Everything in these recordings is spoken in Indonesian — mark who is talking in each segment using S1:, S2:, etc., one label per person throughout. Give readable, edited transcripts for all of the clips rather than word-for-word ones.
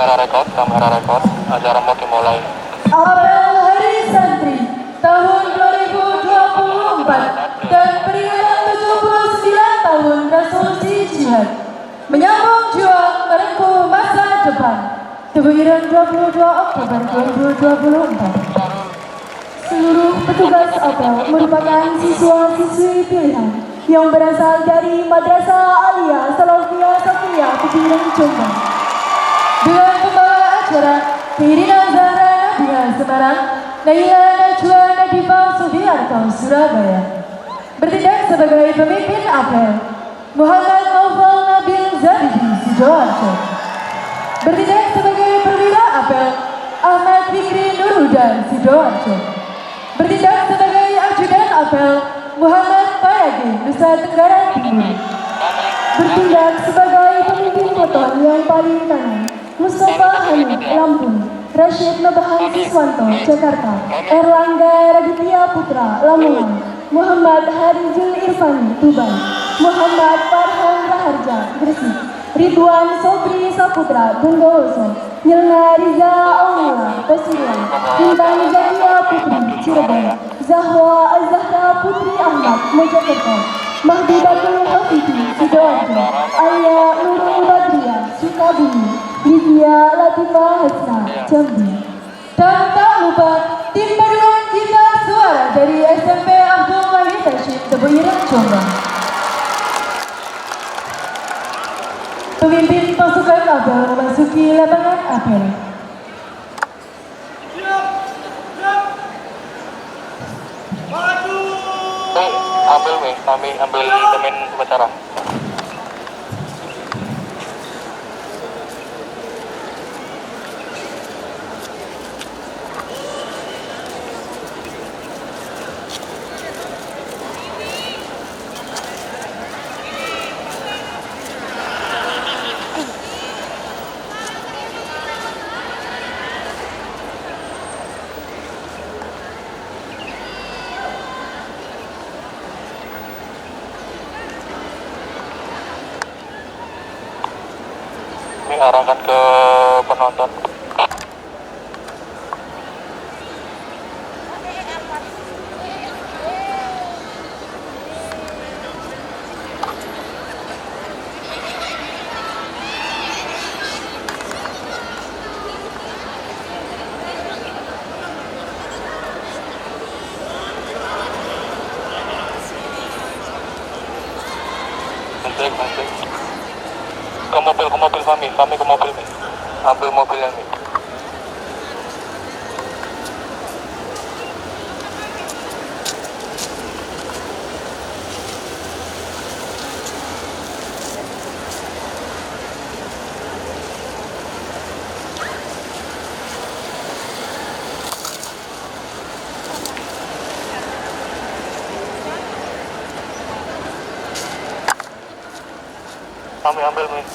S1: kamera rekod, acara mau dimulai.
S2: Apel Hari Santri tahun 2024 dan peringatan 79 tahun Resolusi Jihad menyambung juang merengkuh masa depan. Teguiran 22 Oktober 2024. Seluruh petugas apel merupakan siswa-siswi pilihan yang berasal dari Madrasah Aliyah Salafiyah Safiyah Teguiran Jombang. Dengan pembawa acara Irina Zahra Nabiha Semarang, Naila Najwa Nadifa Subiarto Surabaya. Bertindak sebagai pemimpin apel Muhammad Naufal Nabil Zabidi Sidoarjo. Bertindak sebagai perwira apel Ahmad Fikri Nurhuda Sidoarjo. Bertindak sebagai ajudan apel Muhammad Payagi Nusa Tenggara Timur. Bertindak sebagai pemimpin foton yang paling kanan Mustafa Hamid Lampung, Rashid Nabahan Siswanto Jakarta, Erlangga Raditya Putra Lamongan, Muhammad Harijul Irfani Tuban, Muhammad Farhan Raharja Gresik, Ridwan Sobri Saputra Bondowoso, Nyelna Riza Aula Pasuruan, Intan Zakia Putri Cirebon, Zahwa Azahra Putri Ahmad Mojokerto, Mahbubatul Hafidhi Sidoarjo, Aya Nurul Badriah Sukabumi, Livia Latifah Hasna Jambi. Dan tak lupa tim paduan kita suara dari SMP Abdul Wahid Hashim Tebuiran Jombang. Pemimpin pasukan apel memasuki lapangan apel.
S1: Kami ambil temen upacara. Arahkan ke penonton. Ke mobil kami ke mobil nih. Ambil mobilnya nih. Kami ambil nih.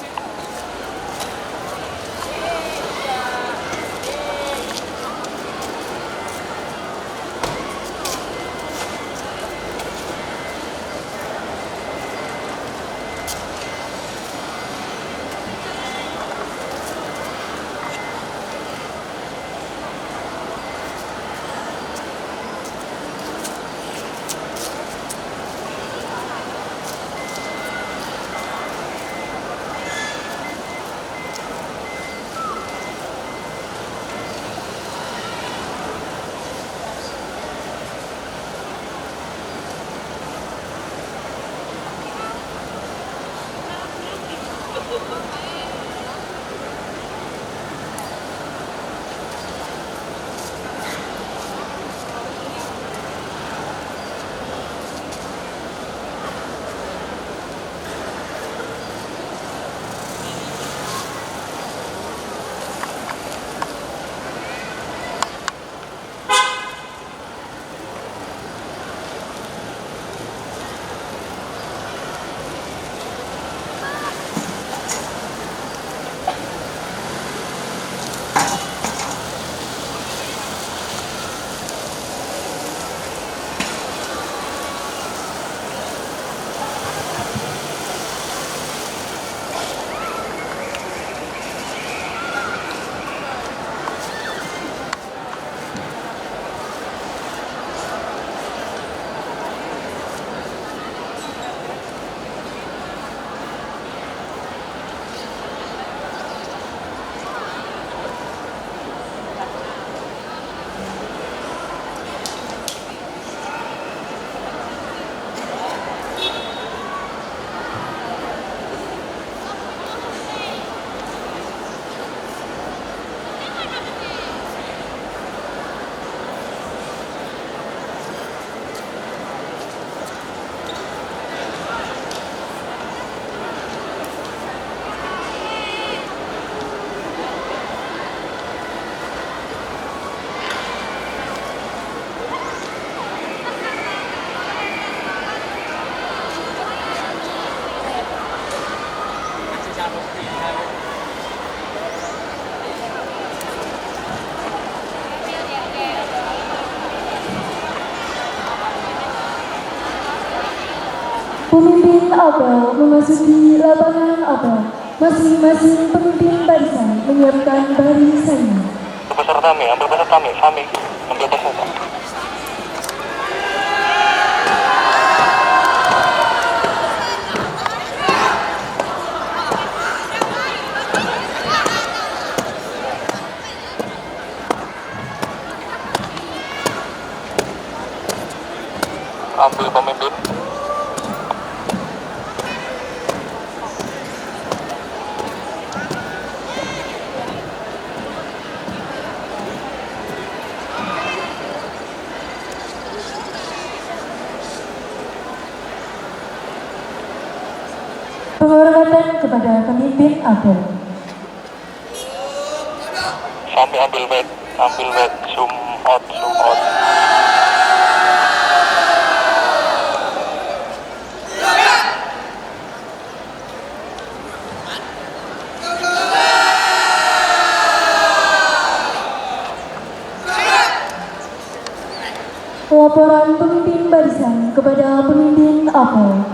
S2: Pemimpin apel memasuki lapangan apel. Masing-masing pemimpin barisan menyiapkan barisannya.
S1: Peserta Mi, ambil peserta Mi, Fami, ambil peserta. Ambil pemimpin.
S2: Penghormatan kepada pemimpin apel.
S1: Fami ambil back, zoom out.
S2: Laporan pemimpin barisan kepada pemimpin apel.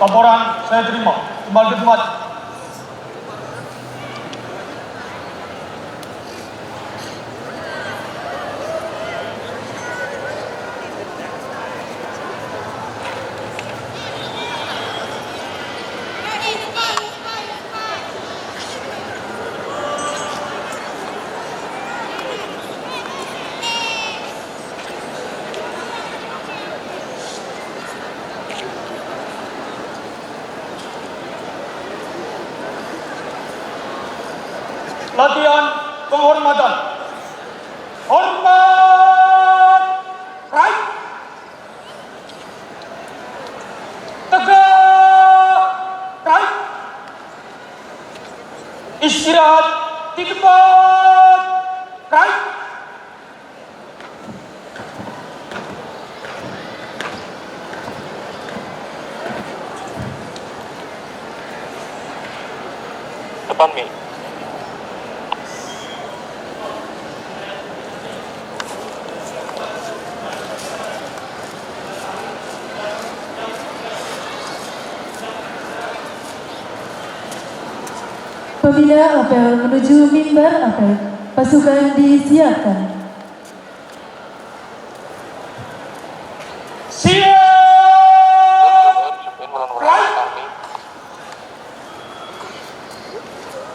S3: Laporan saya terima. Kembali ke tempat. Latihan penghormatan. Hormat. Right. Tegak. Right. Istirahat di tempat. Right.
S1: Depan Mi.
S2: Pembina apel menuju mimbar apel. Pasukan disiapkan.
S3: Siap.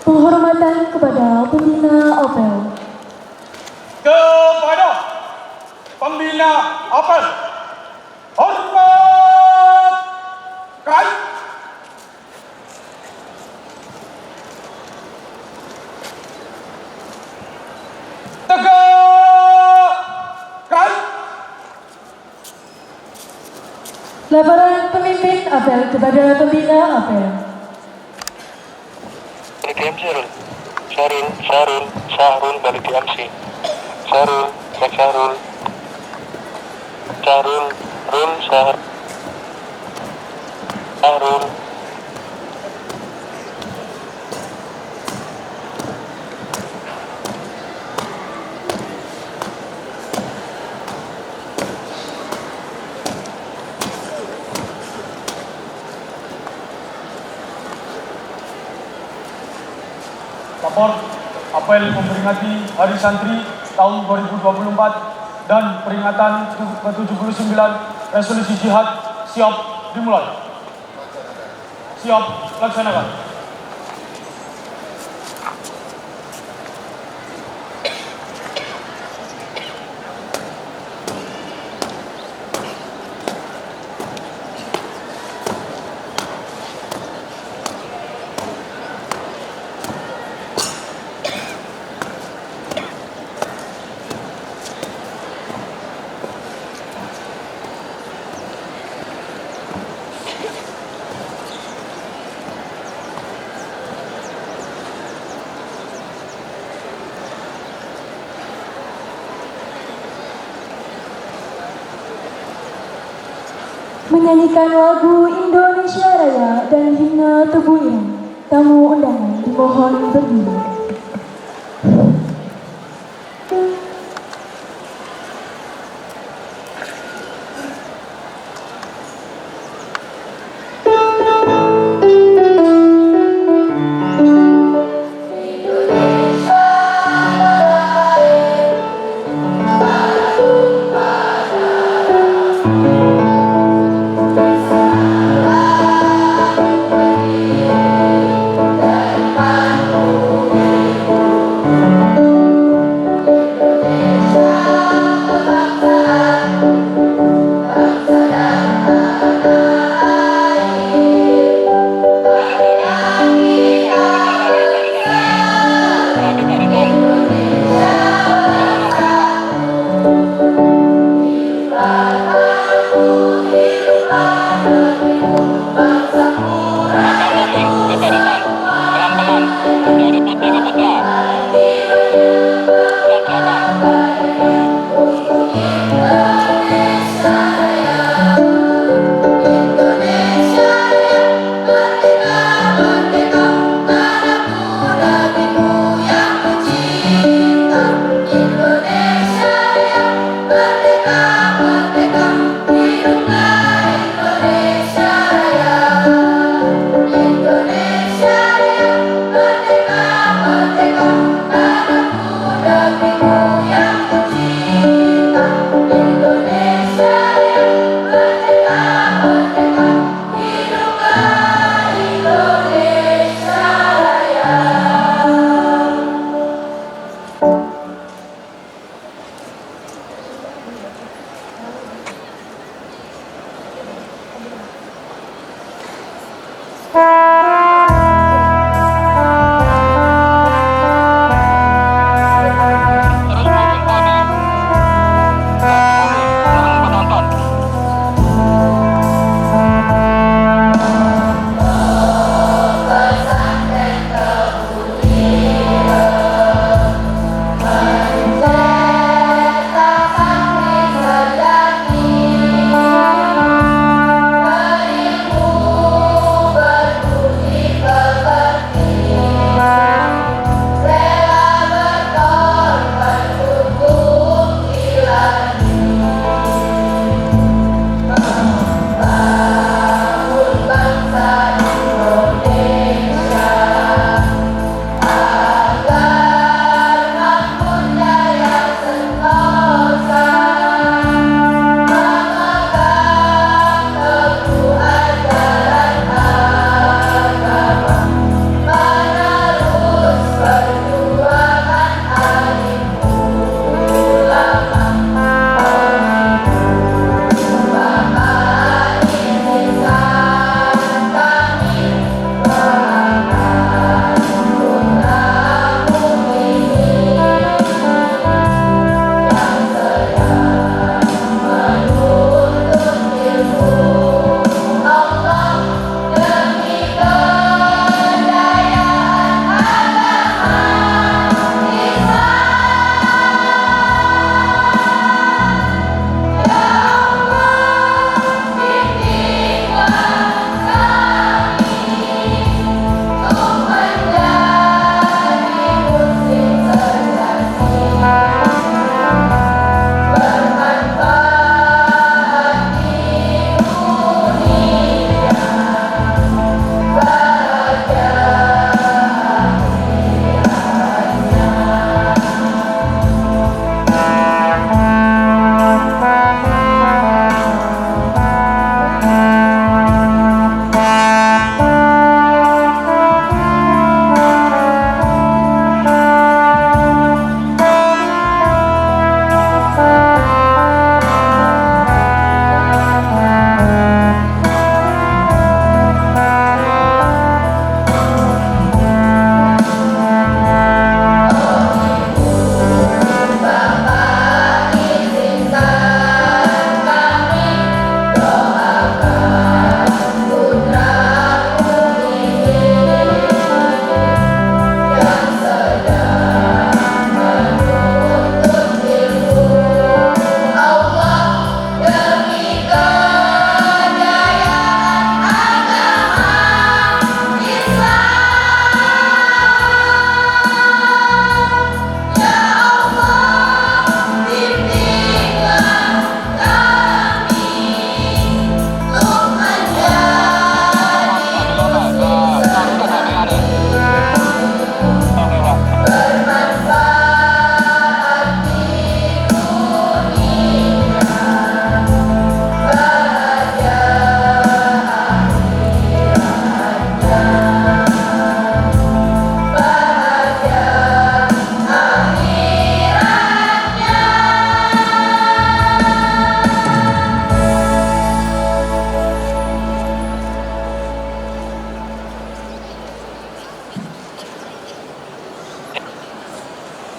S2: Penghormatan kepada pembina apel.
S3: Kepada pembina apel. Hormat. Right. Tegak. Right.
S2: Laporan pemimpin apel kepada pembina apel.
S1: Balik di MC Syahrul balik di MC. Syahrul
S3: Lapor apel memperingati Hari Santri tahun 2024 dan peringatan ke-79 Resolusi Jihad siap dimulai. Siap laksanakan.
S2: menyanyikan lagu Indonesia Raya dan himne Tubuh Ireng. Tamu undangan dimohon berdiri.
S4: Terima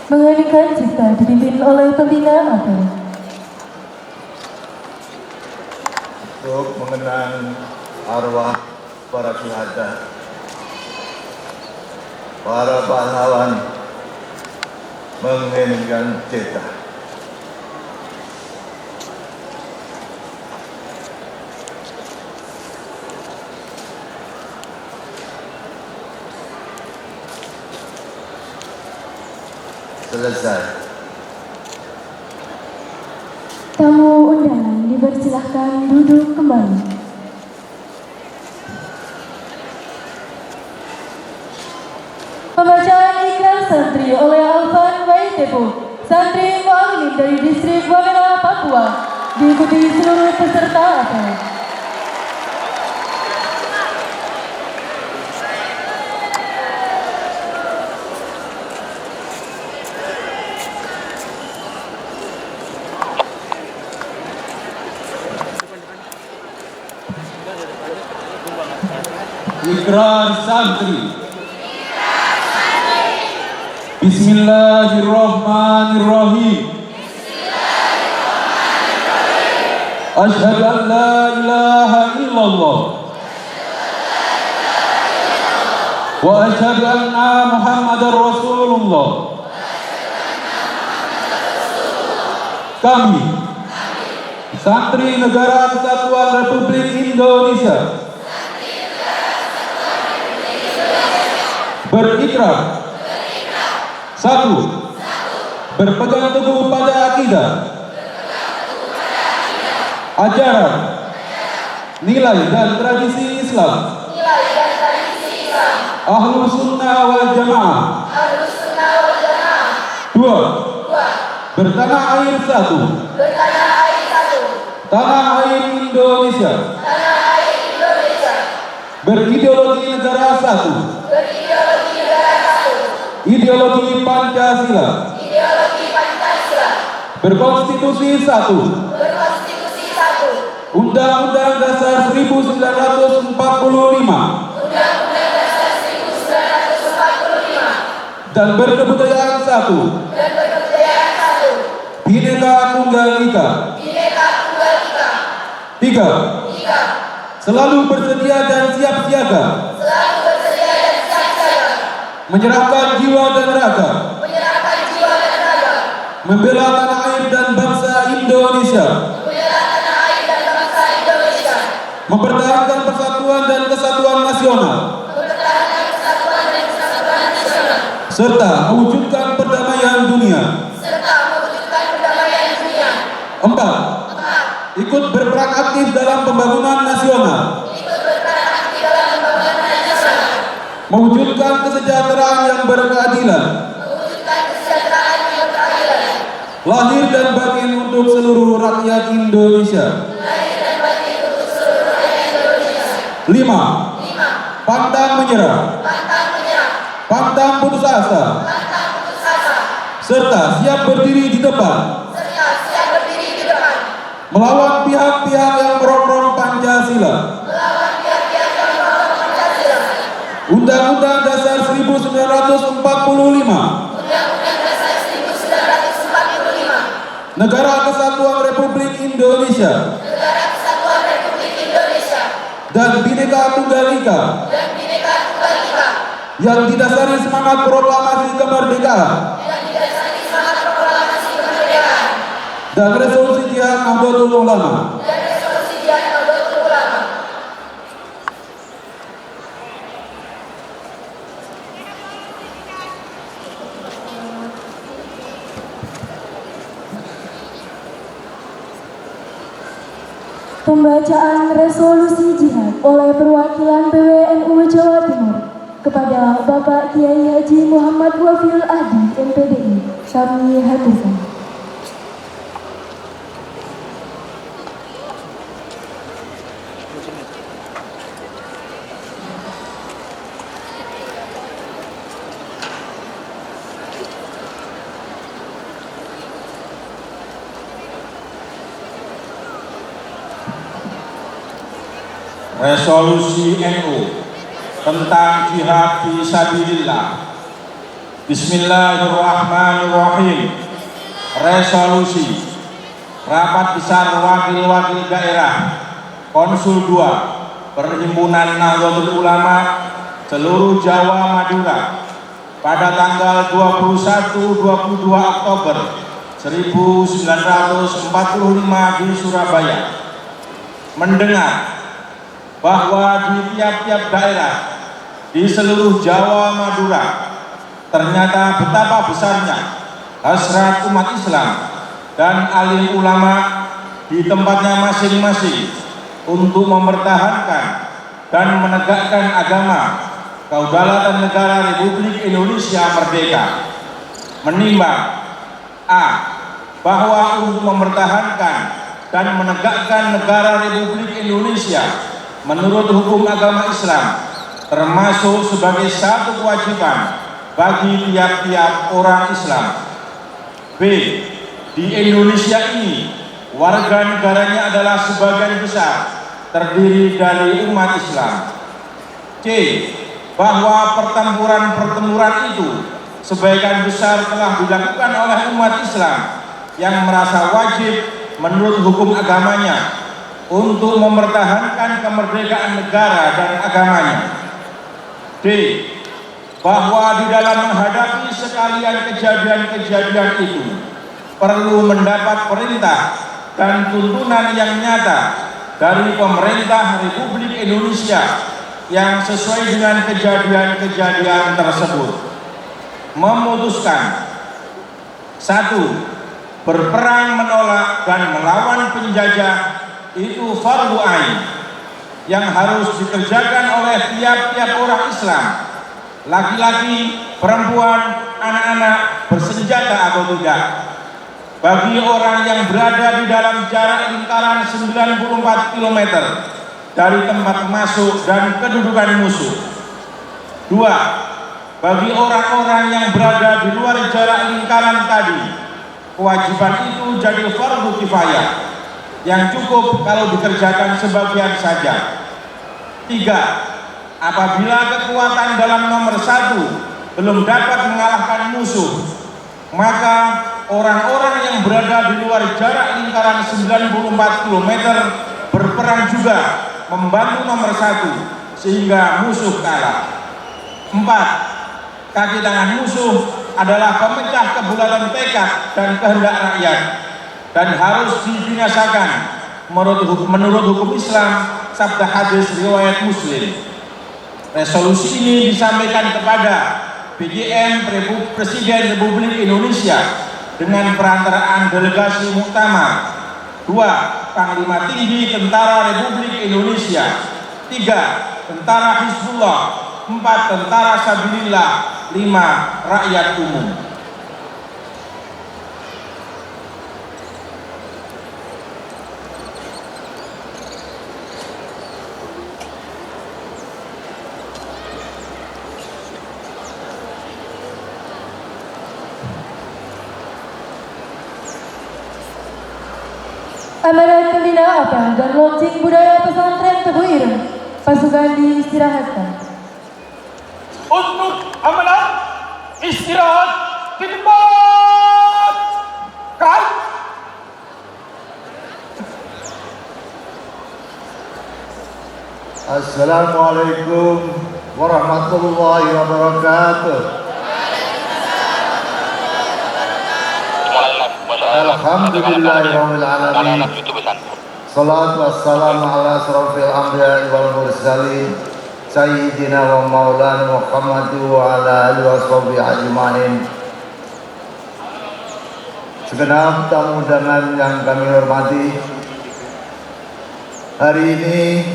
S2: Mengheningkan cipta dipimpin oleh pembina apel.
S4: Untuk mengenang arwah para syuhada, para pahlawan, mengheningkan cipta. Selesai.
S2: Tamu undangan dipersilahkan duduk kembali. Pembacaan ikrar santri oleh Alvan Waitepo, santri mu'alimin dari distrik Wamena, Papua, diikuti seluruh peserta apel.
S5: Ikrar santri. Bismillahirrahmanirrahim. Asyhadu an la ilaha illallah wa asyhadu anna Muhammadar Rasulullah. Kami, santri Negara Kesatuan Republik Indonesia, berikrar. 1. Berpegang teguh pada akidah, ajaran, nilai dan tradisi Islam, Ahlus Sunnah wal Jamaah. 2. Bertanah air satu, tanah air Indonesia, berideologi negara satu, ideologi Pancasila, berkonstitusi satu, Undang-Undang Dasar 1945, dan berkebudayaan satu, Bhinneka Tunggal Ika. 3. Selalu bersedia dan siap siaga, menyerahkan jiwa dan raga, membela tanah air dan bangsa Indonesia, mempertahankan persatuan dan kesatuan nasional, serta mewujudkan perdamaian dunia. 4. Ikut berperan aktif dalam pembangunan nasional, mewujudkan kesejahteraan yang berkeadilan, lahir dan batin untuk seluruh rakyat Indonesia. 5. Pantang menyerah, pantang putus asa, serta siap berdiri di depan melawan pihak-pihak yang merongrong Pancasila. Undang-Undang Dasar 1945, Negara Kesatuan Republik Indonesia, dan Bhinneka Tunggal Ika, yang didasari semangat proklamasi kemerdekaan dan resolusi Jihad Nahdlatul Ulama.
S2: Pembacaan resolusi jihad oleh perwakilan PWNU Jawa Timur kepada Bapak Kiai Haji Muhammad Wafil Ahdi MPDI kami haturkan.
S5: Resolusi NU tentang jihad fisabilillah Bismillahirrahmanirrahim. Resolusi Rapat Besar Wakil-Wakil Daerah Konsul 2 Perhimpunan Nahdlatul Ulama seluruh Jawa Madura pada tanggal 21-22 Oktober 1945 di Surabaya mendengar bahwa di tiap-tiap daerah di seluruh Jawa Madura ternyata betapa besarnya hasrat umat Islam dan alim ulama di tempatnya masing-masing untuk mempertahankan dan menegakkan agama kedaulatan negara Republik Indonesia Merdeka. Menimbang A. Bahwa untuk mempertahankan dan menegakkan negara Republik Indonesia menurut hukum agama Islam termasuk sebagai satu kewajiban bagi tiap-tiap orang Islam. B. Di Indonesia ini warga negaranya adalah sebagian besar terdiri dari umat Islam. C. Bahwa pertempuran-pertempuran itu sebagian besar telah dilakukan oleh umat Islam yang merasa wajib menurut hukum agamanya untuk mempertahankan kemerdekaan negara dan agamanya. D. Bahwa di dalam menghadapi sekalian kejadian-kejadian itu perlu mendapat perintah dan tuntunan yang nyata dari pemerintah Republik Indonesia yang sesuai dengan kejadian-kejadian tersebut. Memutuskan 1. Berperang menolak dan melawan penjajah itu fardu ain yang harus dikerjakan oleh tiap-tiap orang Islam, laki-laki, perempuan, anak-anak, bersenjata atau tidak. Bagi orang yang berada di dalam jarak lingkaran 94 km dari tempat masuk dan kedudukan musuh. 2. Bagi orang-orang yang berada di luar jarak lingkaran tadi, kewajiban itu jadi fardu kifayah yang cukup kalau dikerjakan sebagian saja. 3. Apabila kekuatan dalam nomor 1 belum dapat mengalahkan musuh, maka orang-orang yang berada di luar jarak lingkaran 94 km berperang juga membantu nomor 1 sehingga musuh kalah. 4. Kaki tangan musuh adalah pemecah kebulatan tekad dan kehendak rakyat dan harus dibinasakan menurut hukum Islam sabda hadis riwayat Muslim. Resolusi ini disampaikan kepada PJM Presiden Republik Indonesia dengan perantaraan delegasi muktamar. 2. Panglima Tinggi Tentara Republik Indonesia. 3. Tentara Hizbullah. 4. Tentara Sabilillah. 5. Rakyat umum.
S2: Amanat pembinaan dan launching budaya pesantren Teguh Ireng. Pasukan diistirahatkan.
S3: Untuk amanat istirahat di tempat. Kan?
S4: Assalamualaikum warahmatullahi wabarakatuh. Alhamdulillahirabbil alamin. Salatu wassalamu ala asrofil anbiya'i wal mursalin Sayyidina wa maulana Muhammad wa ala alihi wa sahbihi ajma'in. Segenap tamu undangan yang kami hormati, hari ini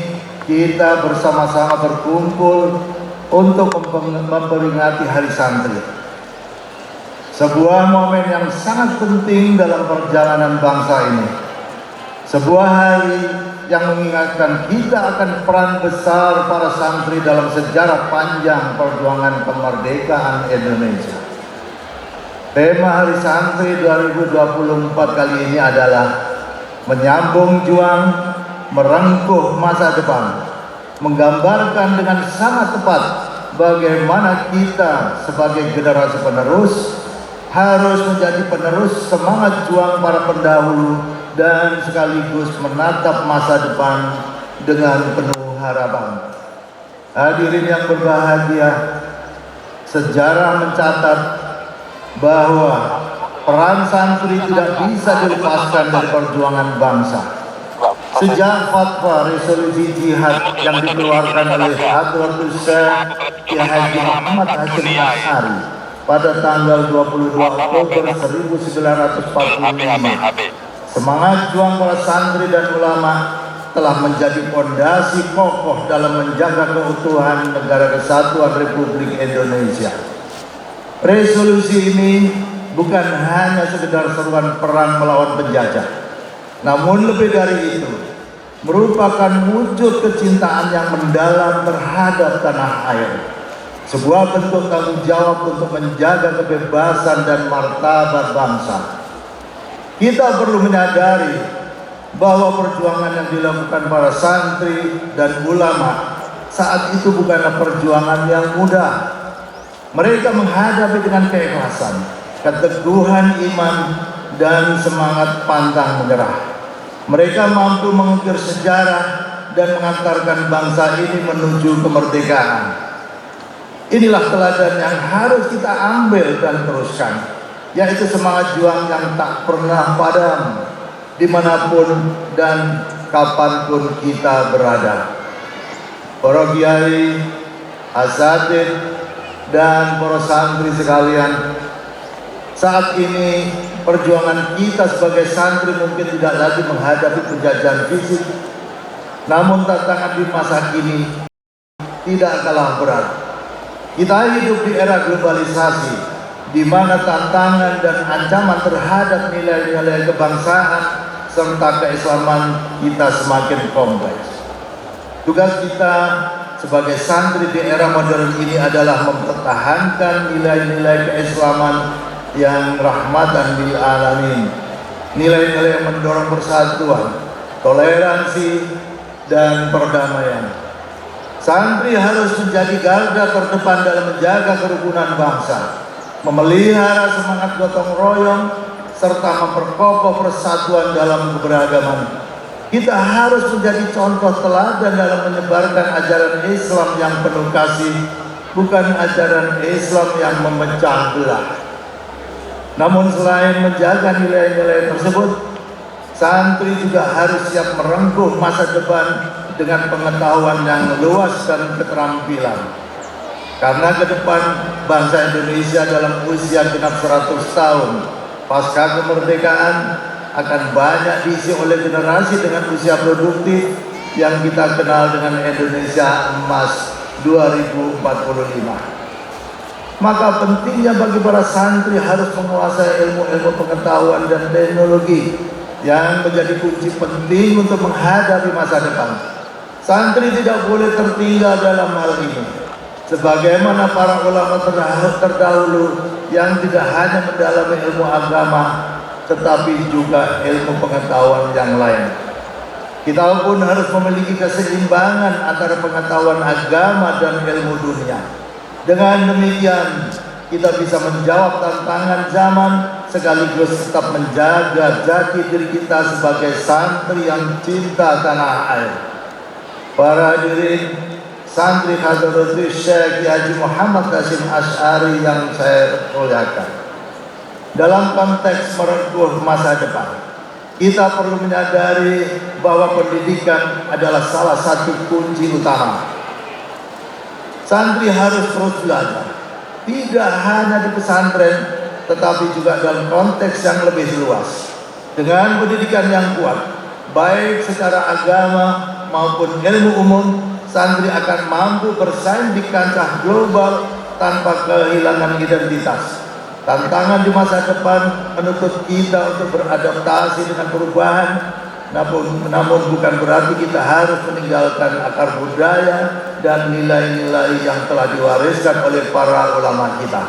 S4: kita bersama-sama berkumpul untuk memperingati Hari Santri, sebuah momen yang sangat penting dalam perjalanan bangsa ini. Sebuah hari yang mengingatkan kita akan peran besar para santri dalam sejarah panjang perjuangan kemerdekaan Indonesia. Tema Hari Santri 2024 kali ini adalah menyambung juang, merengkuh masa depan, menggambarkan dengan sangat tepat bagaimana kita sebagai generasi penerus harus menjadi penerus semangat juang para pendahulu dan sekaligus menatap masa depan dengan penuh harapan. Hadirin yang berbahagia, sejarah mencatat bahwa peran santri tidak bisa dilepaskan dari perjuangan bangsa. Sejak fatwa resolusi jihad yang dikeluarkan oleh Hadratus Syekh Kiai Haji Muhammad Hashim Asy'ari pada tanggal 22 Oktober 1945, semangat juang para santri dan ulama telah menjadi fondasi kokoh dalam menjaga keutuhan Negara Kesatuan Republik Indonesia. Resolusi ini bukan hanya sekedar seruan perang melawan penjajah, namun lebih dari itu, merupakan wujud kecintaan yang mendalam terhadap tanah air. Sebuah bentuk tanggung jawab untuk menjaga kebebasan dan martabat bangsa. Kita perlu menyadari bahwa perjuangan yang dilakukan para santri dan ulama saat itu bukanlah perjuangan yang mudah. Mereka menghadapi dengan keikhlasan, keteguhan iman, dan semangat pantang menyerah. Mereka mampu mengukir sejarah dan mengantarkan bangsa ini menuju kemerdekaan. Inilah teladan yang harus kita ambil dan teruskan, yaitu semangat juang yang tak pernah padam dimanapun dan kapanpun kita berada. Para kiai, asatidz, dan para santri sekalian, saat ini perjuangan kita sebagai santri mungkin tidak lagi menghadapi penjajahan fisik, namun tantangan di masa kini tidak kalah berat. Kita hidup di era globalisasi, di mana tantangan dan ancaman terhadap nilai-nilai kebangsaan serta keislaman kita semakin kompleks. Tugas kita sebagai santri di era modern ini adalah mempertahankan nilai-nilai keislaman yang rahmatan lil alamin, nilai-nilai yang mendorong persatuan, toleransi, dan perdamaian. Santri harus menjadi garda terdepan dalam menjaga kerukunan bangsa, memelihara semangat gotong royong, serta memperkokoh persatuan dalam keberagaman. Kita harus menjadi contoh teladan dalam menyebarkan ajaran Islam yang penuh kasih, bukan ajaran Islam yang memecah belah. Namun selain menjaga nilai-nilai tersebut, santri juga harus siap merengkuh masa depan dengan pengetahuan yang luas dan keterampilan. Karena ke depan bangsa Indonesia dalam usia genap 100 tahun pasca kemerdekaan akan banyak diisi oleh generasi dengan usia produktif yang kita kenal dengan Indonesia Emas 2045. Maka pentingnya bagi para santri harus menguasai ilmu-ilmu pengetahuan dan teknologi yang menjadi kunci penting untuk menghadapi masa depan. Santri tidak boleh tertinggal dalam hal ini, sebagaimana para ulama terdahulu yang tidak hanya mendalami ilmu agama, tetapi juga ilmu pengetahuan yang lain. Kita pun harus memiliki keseimbangan antara pengetahuan agama dan ilmu dunia. Dengan demikian, kita bisa menjawab tantangan zaman sekaligus tetap menjaga jati diri kita sebagai santri yang cinta tanah air. Para hadirin, santri Hadratus Syekh Kiai Haji Muhammad Hashim Asy'ari yang saya muliakan, dalam konteks merengkuh masa depan, kita perlu menyadari bahwa pendidikan adalah salah satu kunci utama. Santri harus terus belajar, tidak hanya di pesantren, tetapi juga dalam konteks yang lebih luas. Dengan pendidikan yang kuat, baik secara agama maupun ilmu umum, santri akan mampu bersaing di kancah global tanpa kehilangan identitas. Tantangan di masa depan menuntut kita untuk beradaptasi dengan perubahan, namun bukan berarti kita harus meninggalkan akar budaya dan nilai-nilai yang telah diwariskan oleh para ulama kita.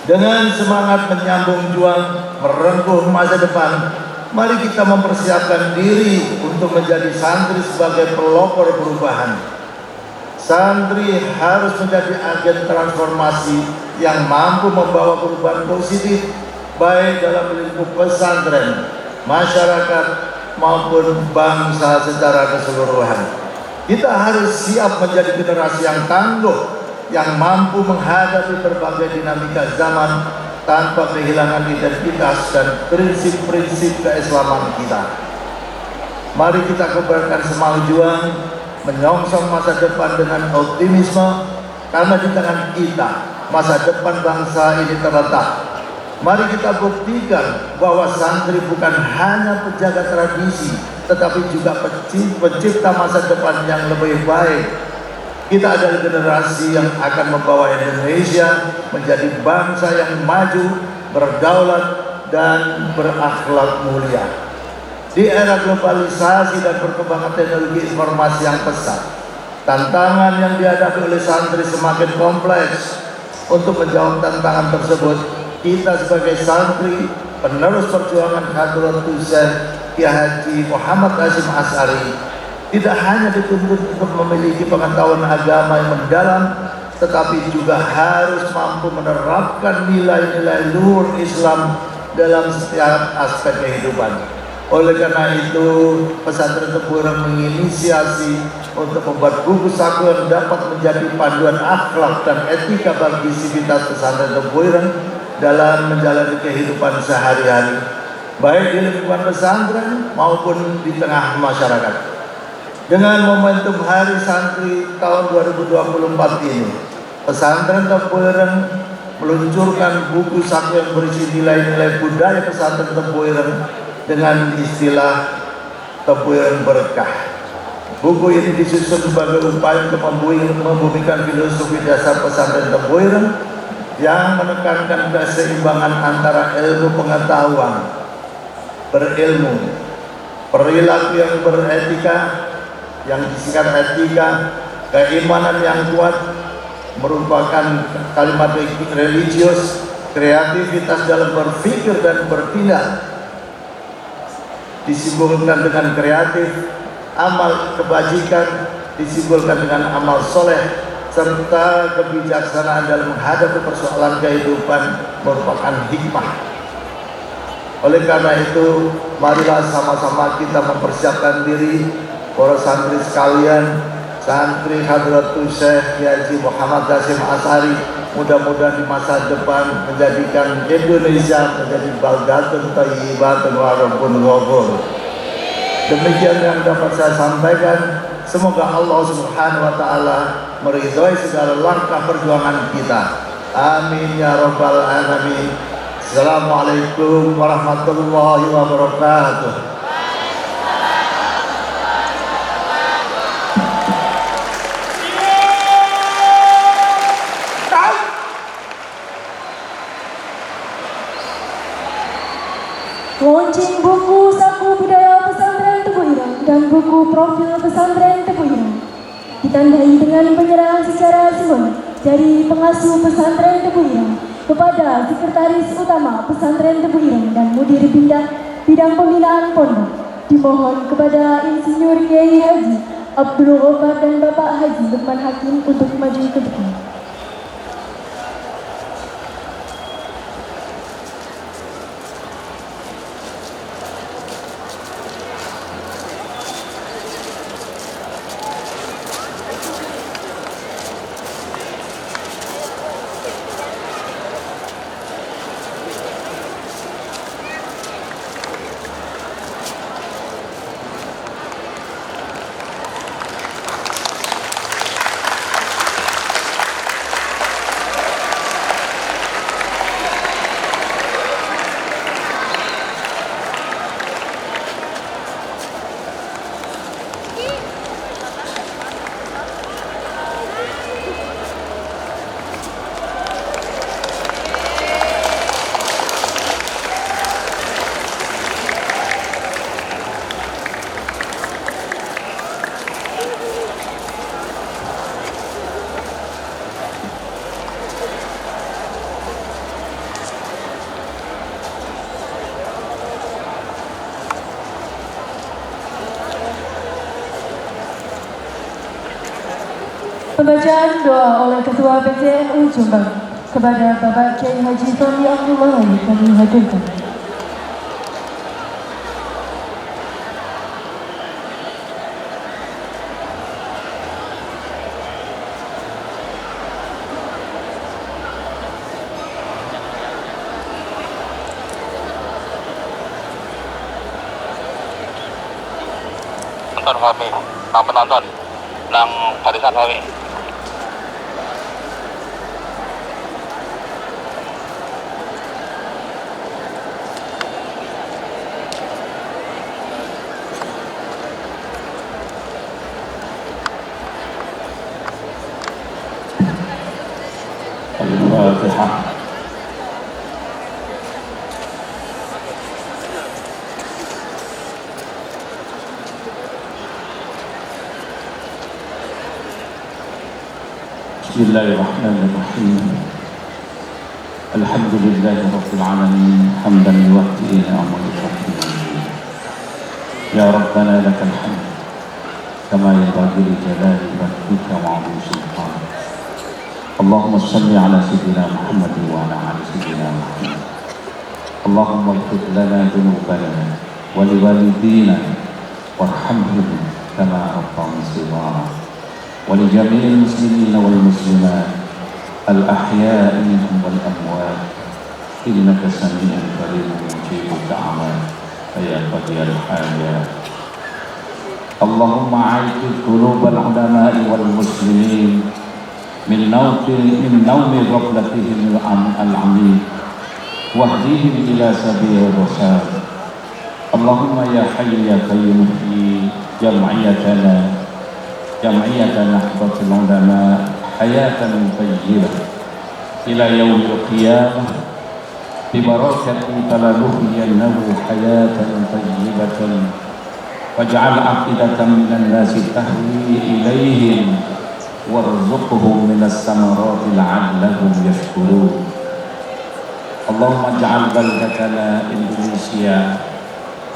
S4: Dengan semangat menyambung juang merengkuh masa depan, mari kita mempersiapkan diri untuk menjadi santri sebagai pelopor perubahan. Santri harus menjadi agen transformasi yang mampu membawa perubahan positif baik dalam lingkup pesantren, masyarakat maupun bangsa secara keseluruhan. Kita harus siap menjadi generasi yang tangguh, yang mampu menghadapi berbagai dinamika zaman tanpa kehilangan identitas dan prinsip-prinsip keislaman kita. Mari kita kobarkan semangat juang, menyongsong masa depan dengan optimisme, karena di tangan kita masa depan bangsa ini terletak. Mari kita buktikan bahwa santri bukan hanya penjaga tradisi, tetapi juga pencipta masa depan yang lebih baik. Kita adalah generasi yang akan membawa Indonesia menjadi bangsa yang maju, berdaulat, dan berakhlak mulia. Di era globalisasi dan perkembangan teknologi informasi yang pesat, tantangan yang dihadapi oleh santri semakin kompleks. Untuk menjawab tantangan tersebut, kita sebagai santri penerus perjuangan Hadratul Syekh Kiai Haji Muhammad Hashim Asy'ari tidak hanya dituntut untuk memiliki pengetahuan agama yang mendalam, tetapi juga harus mampu menerapkan nilai-nilai luhur Islam dalam setiap aspek kehidupan. Oleh karena itu, pesantren Tempuireng menginisiasi untuk membuat buku saku yang dapat menjadi panduan akhlak dan etika bagi sivitas pesantren Tempuireng dalam menjalani kehidupan sehari-hari, baik di lingkungan pesantren maupun di tengah masyarakat. Dengan momentum Hari Santri tahun 2024 ini, pesantren Tempuireng meluncurkan buku saku yang berisi nilai-nilai budaya pesantren Tempuireng dengan istilah Tempuireng Berkah. Buku ini disusun sebagai upaya untuk membumikan filosofi dasar pesantren Tempuireng yang menekankan keseimbangan antara ilmu pengetahuan, berilmu, perilaku yang beretika, yang disingkat etika, keimanan yang kuat, merupakan kalimat religius, kreativitas dalam berpikir dan bertindak, disimbolkan dengan kreatif, amal kebajikan disimbolkan dengan amal soleh, serta kebijaksanaan dalam menghadapi persoalan kehidupan merupakan hikmah. Oleh karena itu, marilah sama-sama kita mempersiapkan diri, para santri sekalian, santri Hadratul Syekh Kiai Haji Muhammad Hashim Asy'ari, mudah-mudahan di masa depan menjadikan Indonesia menjadi baldatun thayyibatun wa rabbun ghafur. Demikian yang dapat saya sampaikan. Semoga Allah Subhanahu wa taala meridhai segala langkah perjuangan kita. Amin ya rabbal alamin. Assalamualaikum warahmatullahi wabarakatuh.
S2: Launching buku saku budaya pesantren Tempuireng dan buku profil pesantren Tempuireng ditandai dengan penyerahan secara simbolik dari pengasuh pesantren Tempuireng kepada Sekretaris Utama Pesantren Tempuireng dan Mudir Bidang Pembinaan Pondok. Dimohon kepada Insinyur Kiai Haji Abdul Ghaffar dan Bapak Haji Lukman Hakim untuk maju ke depan. Pembacaan doa oleh Ketua PCNU Jombang kepada Bapak Kiai Haji Tony Abdullah kami hadirkan.
S1: Nonton kami, penonton nang barisan kami.
S5: Al-Fatihah. Bismillahirrahmanirrahim. Alhamdulillahi Rabbil Alamin. Hamdan yuwaffi ni'amahu Ya Rabbana lakal hamd kama yanbaghi li jalali wajhika wa 'azimi sultanik. Allahumma salli ala sayyidina Muhammad wa ala ali sayyidina Muhammad. Allahumma ighfir lana dhunubana wa liwalidina warhamhum kama rabbawna shighara. ولجميع المسلمين والمسلمات الأحياء منهم والأموات إنك سميع قريب مجيب الدعوات فيا قضي الحاجات. اللهم عيد قلوب العلماء والمسلمين من نوم غفلتهم العميق واهديهم إلى سبيل الرشاد. اللهم يا حي يا قيوم في جمعية نهضة العلماء حياة طيبة إلى يوم القيامة ببركة فلنحيينه حياة طيبة واجعل أفئدة من الناس تهوي إليهم وارزقهم من الثمرات لعلهم يشكرون. اللهم اجعل بلدتنا إندونيسيا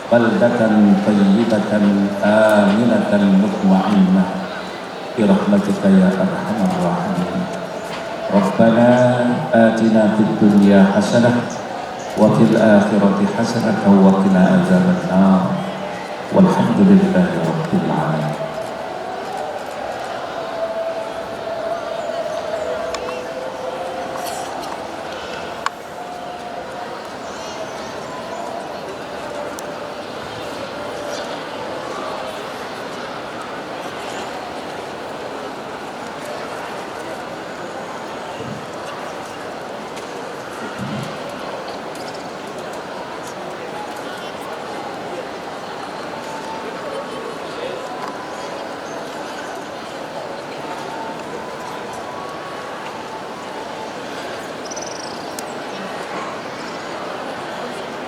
S5: بلدة طيبة آمنة مطمئنة برحمتك يا أرحم الراحمين. ربنا آتنا في الدنيا حسنة وفي الآخرة حسنة وقنا عذاب النار والحمد لله رب العالمين.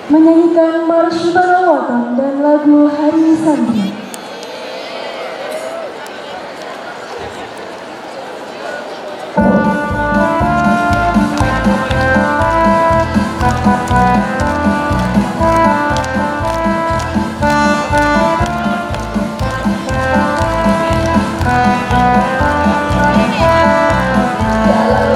S2: Menyanyikan Marsi Bala Watan dan lagu Hari Santri.
S6: Walau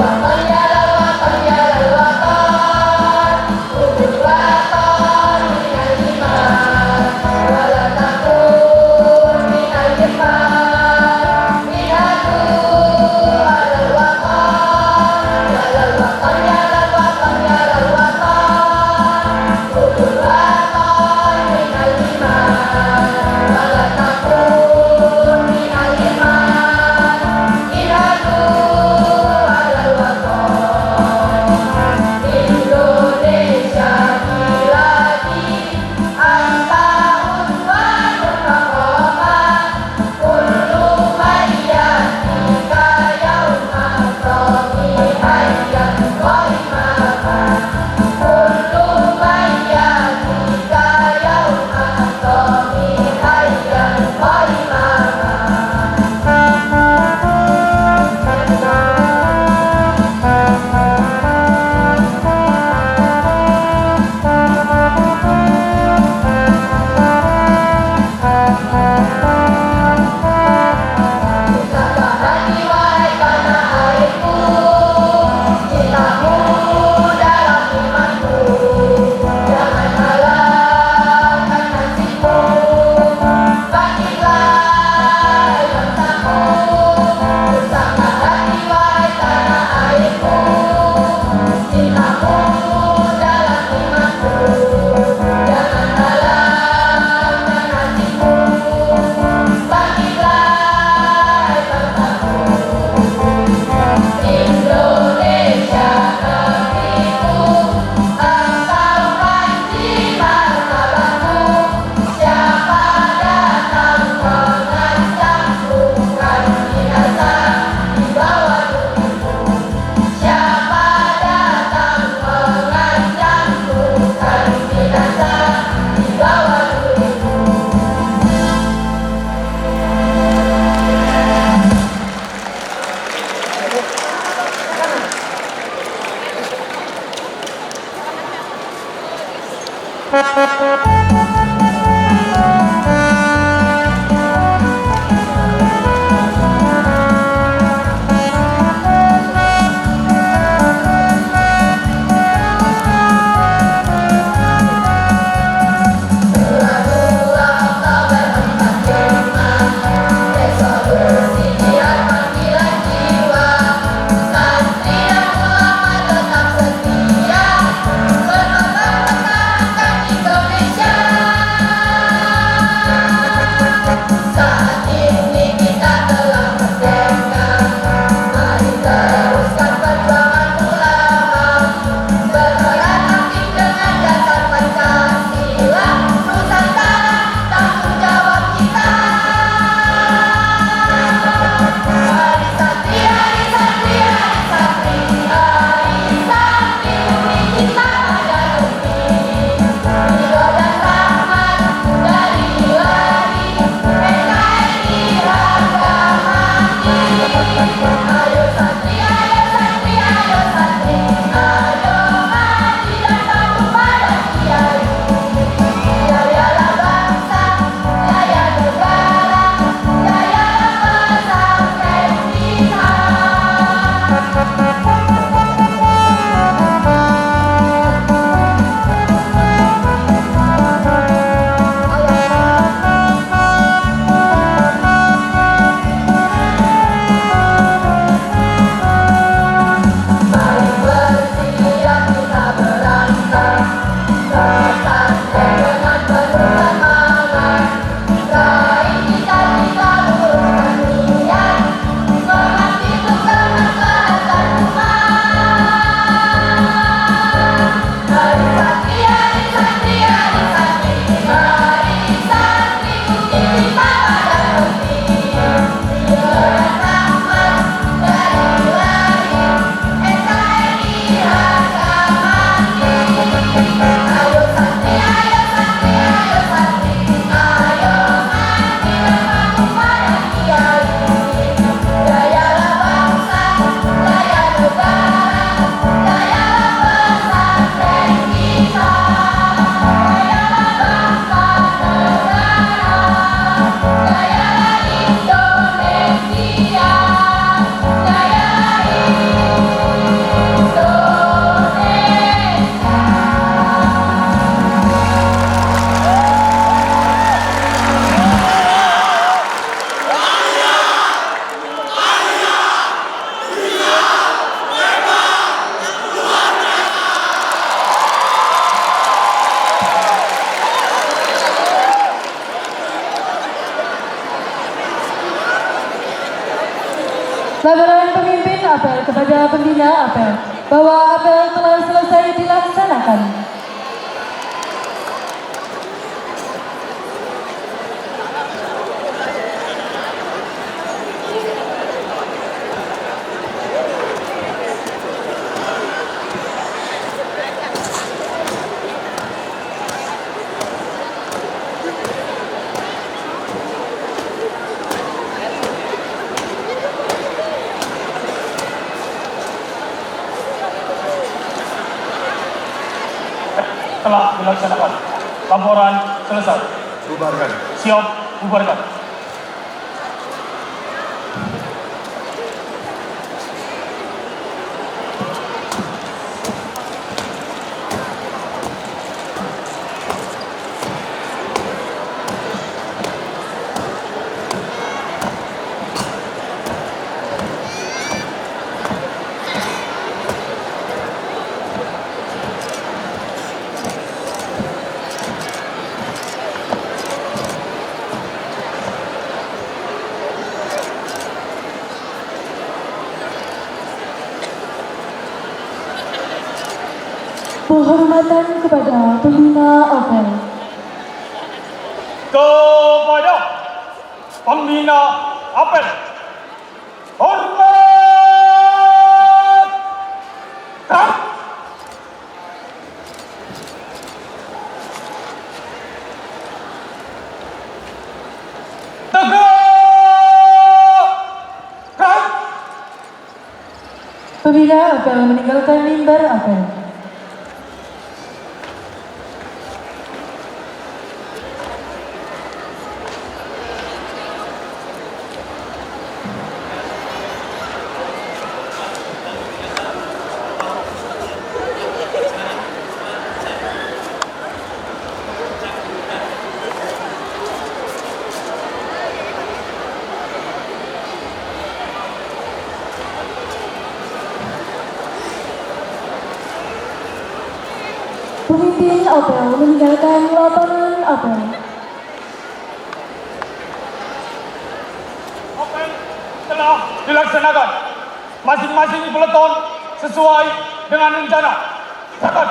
S2: Laporan pemimpin apel kepada pembina apel bahwa apel telah selesai dilaksanakan.
S3: Telah dilaksanakan. Laporan selesai.
S4: Bubarkan.
S3: Siap, bubarkan.
S2: Penghormatan kepada pembina apel.
S3: Kepada pembina apel, hormat. Tegak.
S2: Pembina apel meninggalkan mimbar apel. Pemimpin apel meninggalkan lapangan apel.
S3: Apel telah dilaksanakan. Masing-masing peleton sesuai dengan rencana. Silakan.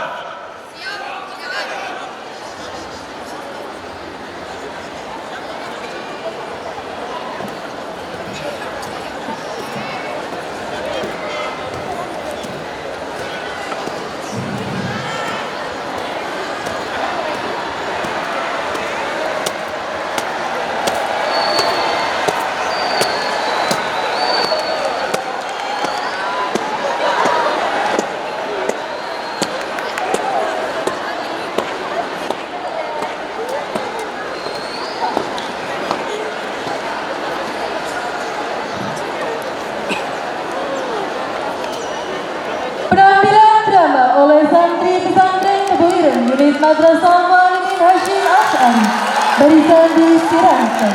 S2: Penampilan drama oleh santri pesantren Tebu Ireng unit Madrasah Muallimin Hasyim Asy'ari. Barisan diistirahatkan.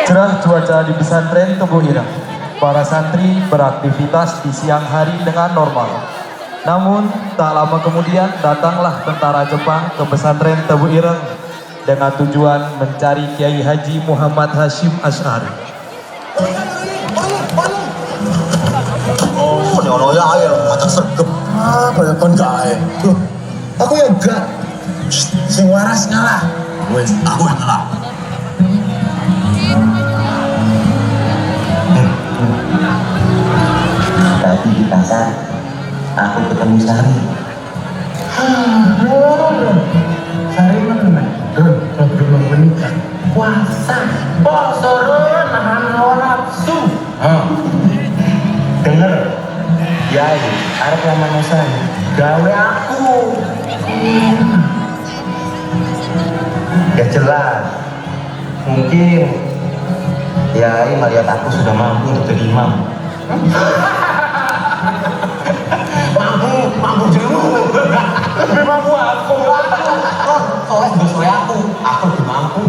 S6: Cerah cuaca di pesantren Tebu Ireng. Para santri beraktivitas di siang hari dengan normal. Namun, tak lama kemudian datanglah tentara Jepang ke pesantren Tebu Ireng dengan tujuan mencari Kiai Haji Muhammad Hasyim Asy'ari.
S7: Oh, nyono ya ayo macak sergep. Ah, bayangkan gae. Loh, aku ya enggak. Sing waras ngalah. Wes, aku yang ngalah.
S8: Tadi di pasar, aku ketemu Sari.
S7: Sari mana? Belum menikah. Puasa. Posoron nahan hawa nafsu.
S8: Dengar, Yai, arep lamar Sari.
S7: Gawe aku.
S8: Ya jelas, mungkin Yai melihat aku sudah mampu untuk jadi imam.
S7: Mampu dulu. Lebih mampu aku.
S8: Soalnya juga sore aku lebih mampu.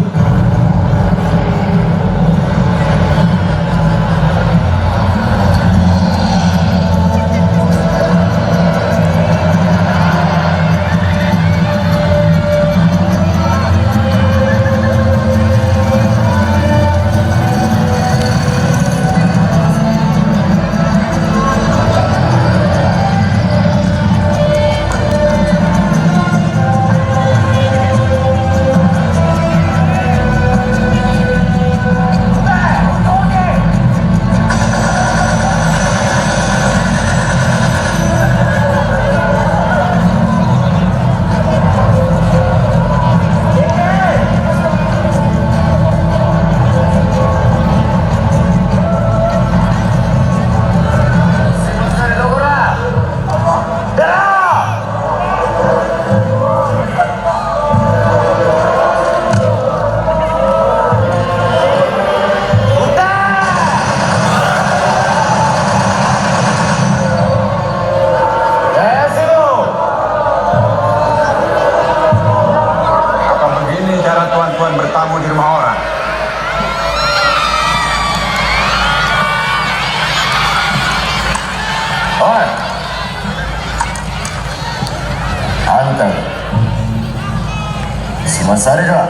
S7: Mas Sari kah?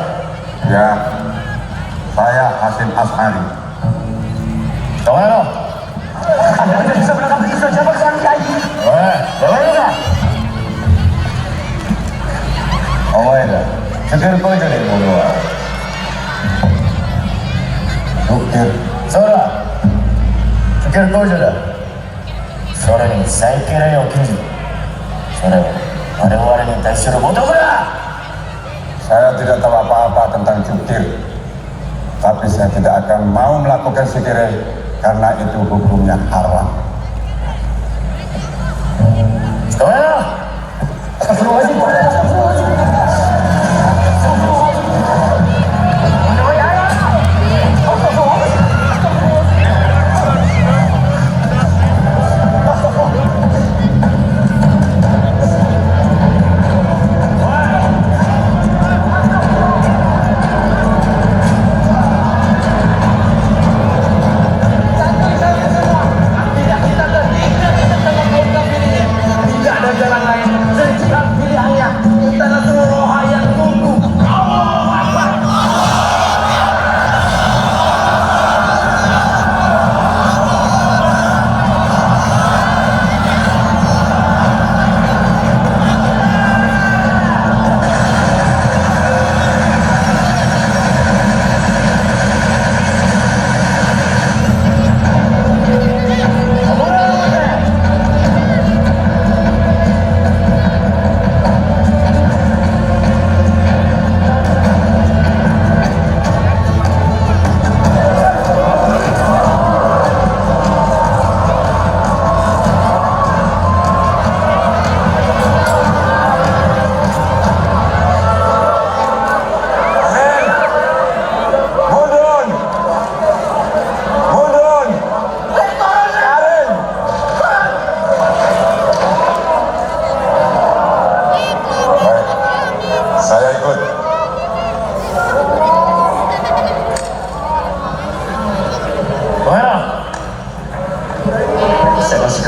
S7: Ya, saya Hasyim Asy'ari. Kemana lo? Anda bisa menangkap itu saja Pak Sari lagi. Boleh kah? Oh ya, sekarang kau jadi mulu. Cukir. Sora. Cukir kojo da. Sora ni saikirei o kinji. Sora wara-wara ni taisuru motoku da. Saya tidak tahu apa-apa tentang cukir. Tapi saya tidak akan mau melakukan sikire karena itu hukumnya haram.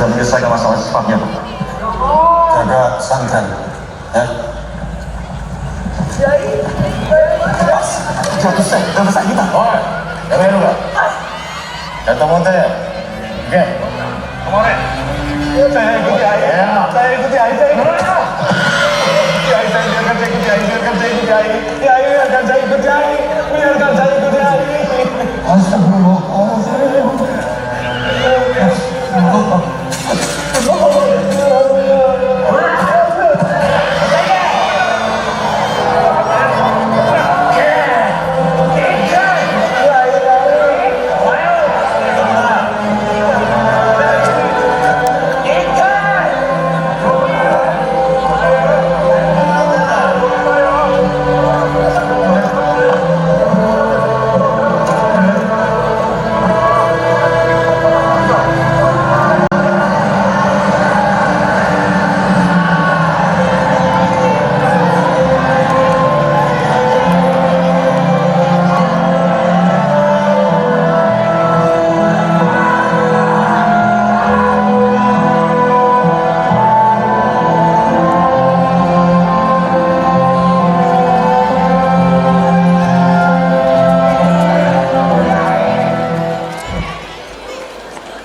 S9: Menyelesaikan masalah sifatnya jaga santren ya. Jatuh saya, udah besar kita.
S7: Oh, ya lu gak? Kata monte ya? Oke.
S3: Kemarin saya ikuti ayah. Saya ikuti ayah. Saya ikuti ayah. Saya biarkan saya ikuti ayah. Biarkan saya ikuti ayah. Ya, biarkan saya ikuti ayah. Biarkan saya ikuti ayah.
S7: Astagfirullahaladzim.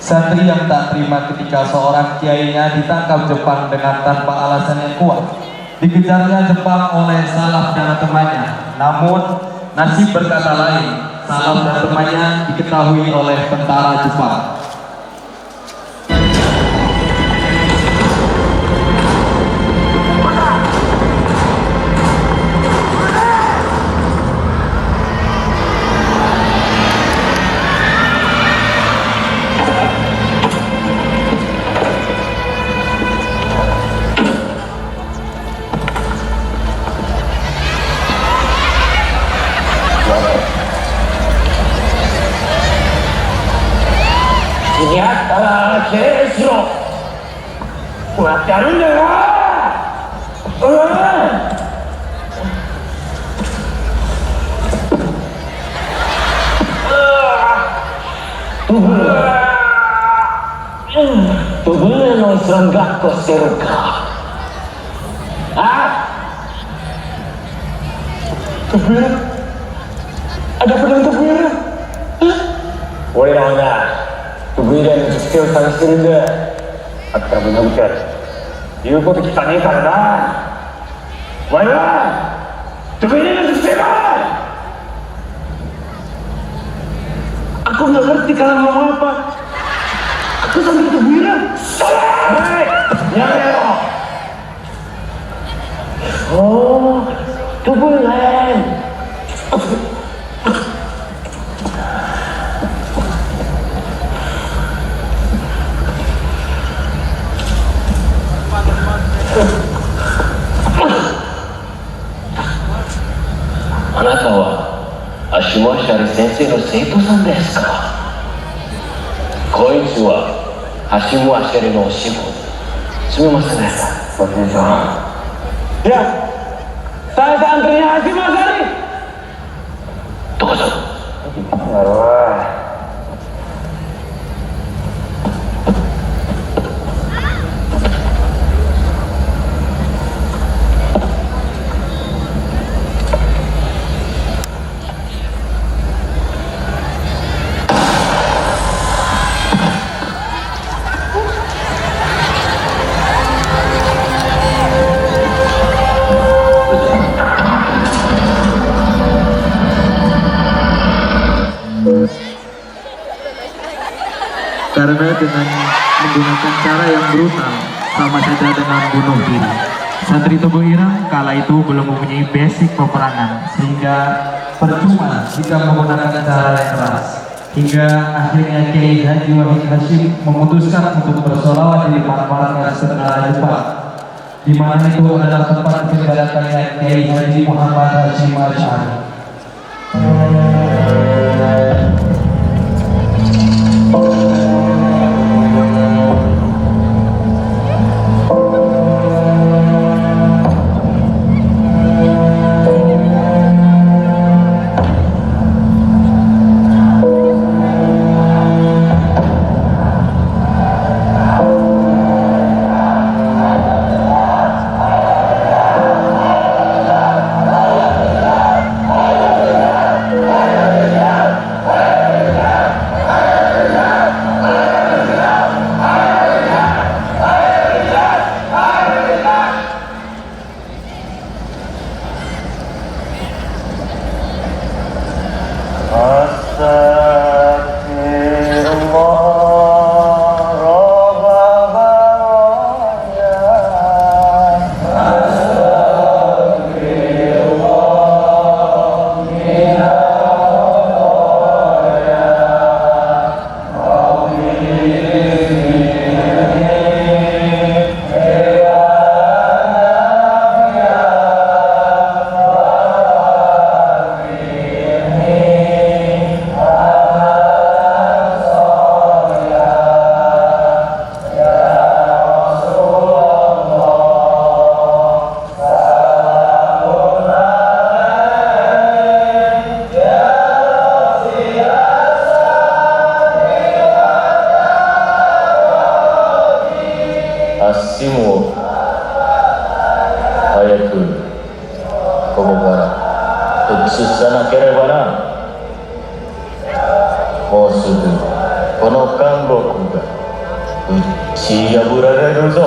S6: Santri yang tak terima ketika seorang kiainya ditangkap Jepang dengan tanpa alasan yang kuat. Dikejarnya Jepang oleh Salaf dan temannya. Namun nasib berkata lain. Salaf dan temannya diketahui oleh tentara Jepang.
S3: Ada pedang tebir. Boleh nggak? Tebir dan kecil sangat serinda. Akan menangkap. Ibu kau kita ni karena. Mana? Tebir dan kecil. Aku nggak ngerti kalian ngomong apa. Aku sambil kebira. Hei, nyari. Oh, tubuh lain. Anata wa Ashima Shari Sensei no seito san desu ka? Koichi wa Hashimo Ashari no Oshibo. Sumimasen ne. Ya, saya santrinya Hashimo Ashari. Dozo.
S6: Karena dengan menggunakan cara yang brutal sama saja dengan bunuh diri. Santri Tubuh Ireng kala itu belum mempunyai basic peperangan, sehingga percuma jika menggunakan cara yang keras. Hingga akhirnya Kiai Haji Wahid Hashim memutuskan untuk bersolawat di depan markas tentara Jepang, di mana itu adalah tempat penjarakannya Kiai Haji Muhammad Hashim Ash'ari. Hashimo 早くここから移さなければな。もうすぐこの監獄が打ち破られるぞ。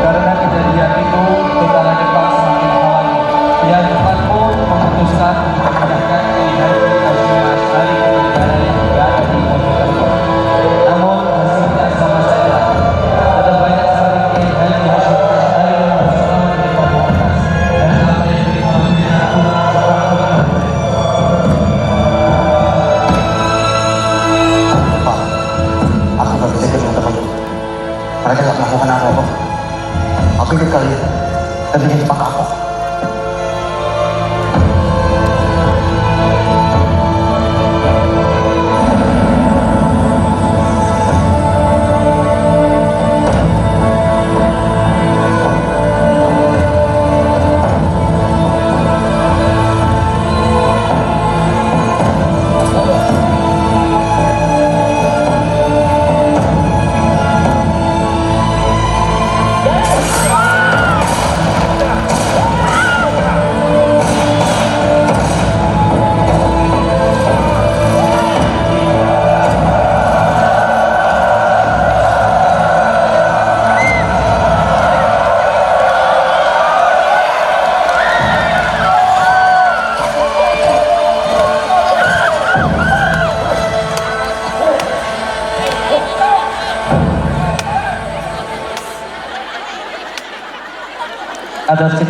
S6: Karena kejadian itu, tentara Jepang semakin khawatir. Pihak Jepang pun memutuskan untuk memindahkan Kiai Haji Hashim Ash'ari ke negara yang berada di Mojokerto. Namun hasilnya sama saja. Ada banyak sekali Kiai Haji Hashim Ash'ari yang berselama di depan markas, dan apa yang diterima pimpinan pun Jepang menolak.
S9: Pak, aku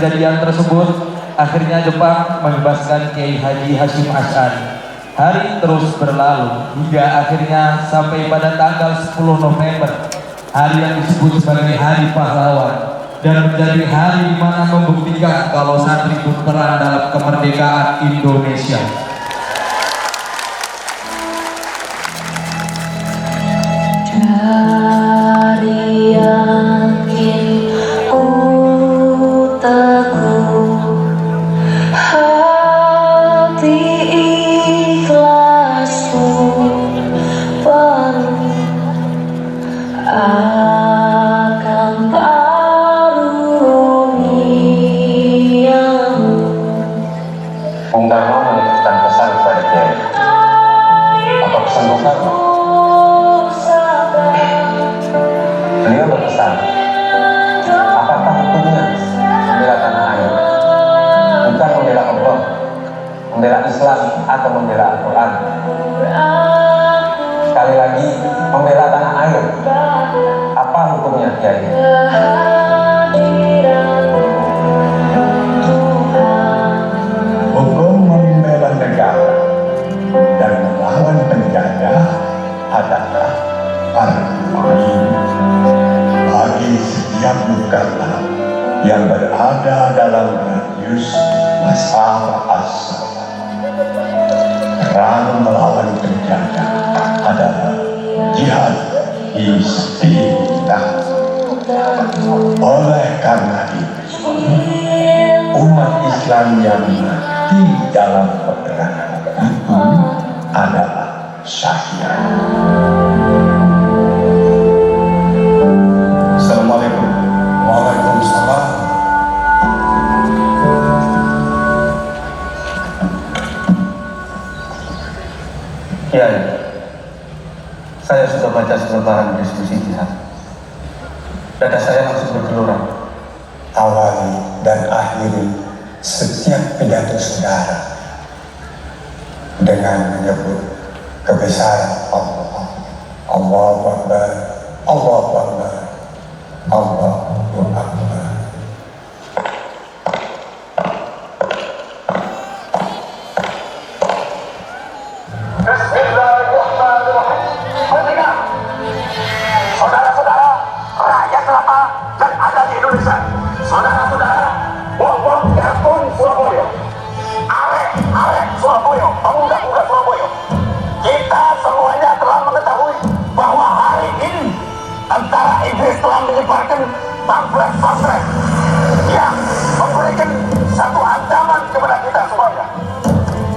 S6: kejadian tersebut, akhirnya Jepang membebaskan Kiai Haji Hashim Asy'ari. Hari terus berlalu hingga akhirnya sampai pada tanggal 10 November, hari yang disebut sebagai Hari Pahlawan, dan menjadi hari di mana membuktikan kalau santri berperan dalam kemerdekaan Indonesia.
S2: Dari yakin ku teguh, hati ikhlasku penuh akan karuniamu.
S9: Bung Karno menitipkan pesan kepada Kiai. Apa pesan Bung Karno? Beliau berpesan, apakah hukumnya membela tanah air? Bukan membela Allah, membela Islam atau membela Al-Quran. Sekali lagi, membela tanah air. Apa hukumnya, Kiai?
S3: Hukum membela negara dan melawan penjajah adalah fardu bagi setiap mukallaf yang berada dalam radius masalah asal. Perang melawan penjajah adalah jihad fisabilillah. Oleh karena itu, umat Islam yang mati dalam peperangan itu adalah syahid. Assalamualaikum. Waalaikumsalam.
S9: Kiai, saya sudah baca selembaran diskusi jihad. Dada saya langsung bergelora.
S3: Awali dan akhiri setiap pidato saudara dengan menyebut kebesaran Allah. Allahu Akbar, Allahu Akbar, Allahu Akbar. Bismillahirrahmanirrahim. Mendengar, saudara-saudara, rakyat jelata yang ada di Indonesia, saudara-saudara, wong-wong kampung Surabaya, arek-arek Surabaya, pemuda-pemuda Surabaya, kita semuanya telah mengetahui bahwa hari ini antara Inggris telah menyebarkan pamflet yang memberikan satu ancaman kepada kita semuanya.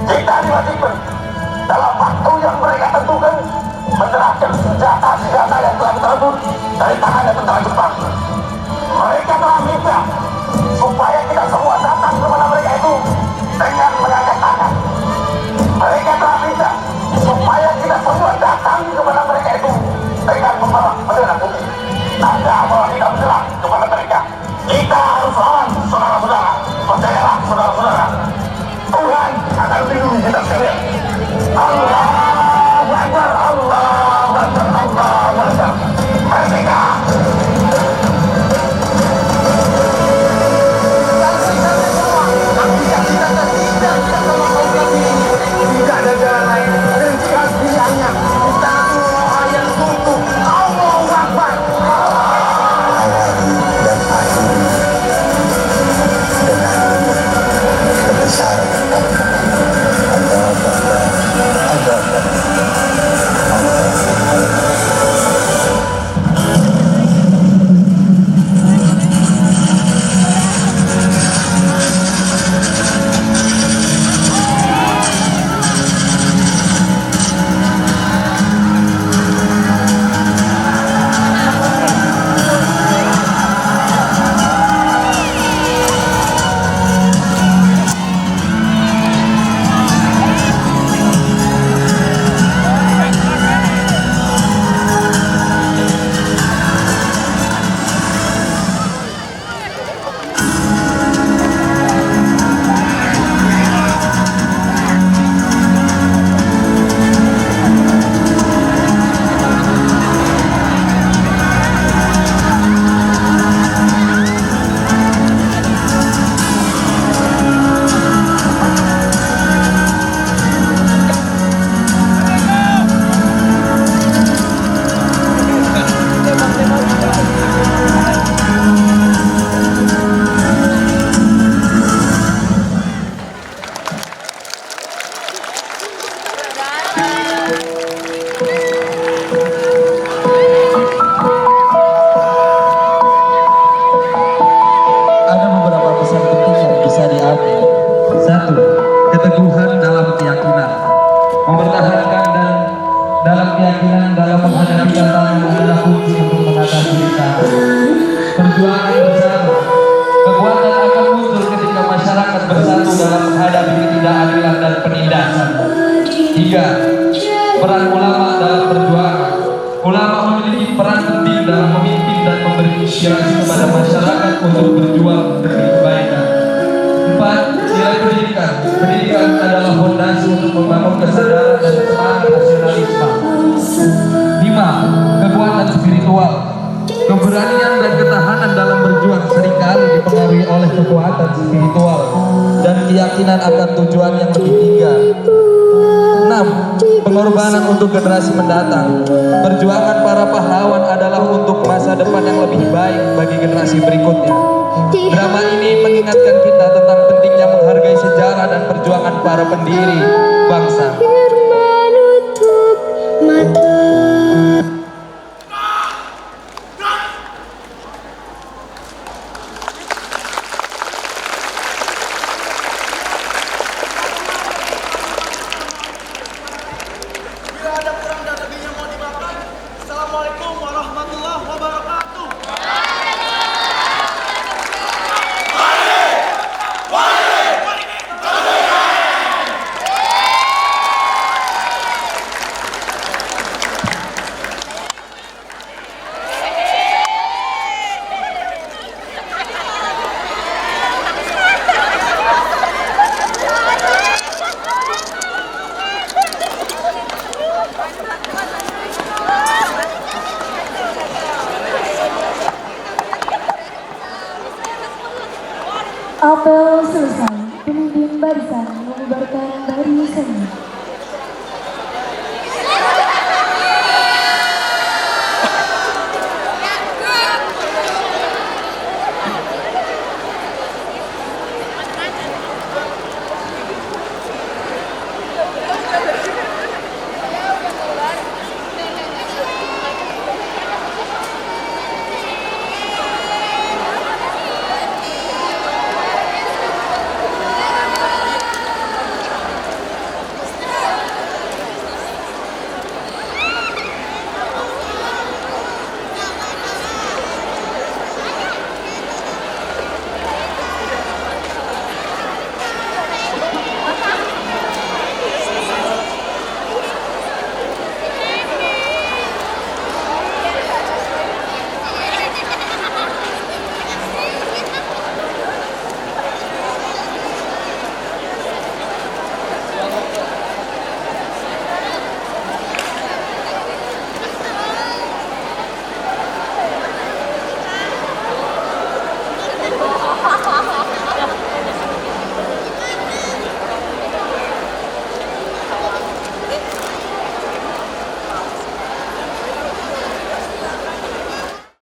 S3: Kita diwajibkan dalam waktu yang mereka tentukan menyerahkan senjata-senjata yang telah tersebut dari tangannya tentara Jepang. Mereka telah minta supaya kita semua datang kepada mereka itu dengan mengangkat tangan. Mereka telah minta supaya kita semua datang kepada mereka itu dengan membawa bendera putih. Tanda bahwa kita menyerah kepada mereka. Kita harus lawan, saudara-saudara. Percayalah, saudara-saudara. Tuhan akan melindungi kita sekalian. Allahu Akbar, Allahu Akbar, Allahu Akbar. Merdeka!
S6: ketidakadilan dan penindasan. 3. Peran ulama dalam perjuangan. Ulama memiliki peran penting dalam memimpin dan memberi inspirasi kepada masyarakat untuk berjuang demi kebaikan. 4. Nilai pendidikan. Pendidikan adalah fondasi untuk membangun kesadaran dan semangat nasionalisme. 5. Kekuatan spiritual. Keberanian dan ketahanan dalam berjuang seringkali dipengaruhi oleh kekuatan spiritual dan keyakinan akan tujuan yang lebih tinggi. 6. Pengorbanan untuk generasi mendatang. Perjuangan para pahlawan adalah untuk masa depan yang lebih baik bagi generasi berikutnya. Drama ini mengingatkan kita tentang pentingnya menghargai sejarah dan perjuangan para pendiri bangsa.
S3: Assalamualaikum warahmatullahi wabarakatuh.
S2: Apel selesai. Pemimpin barisan membubarkan barisannya.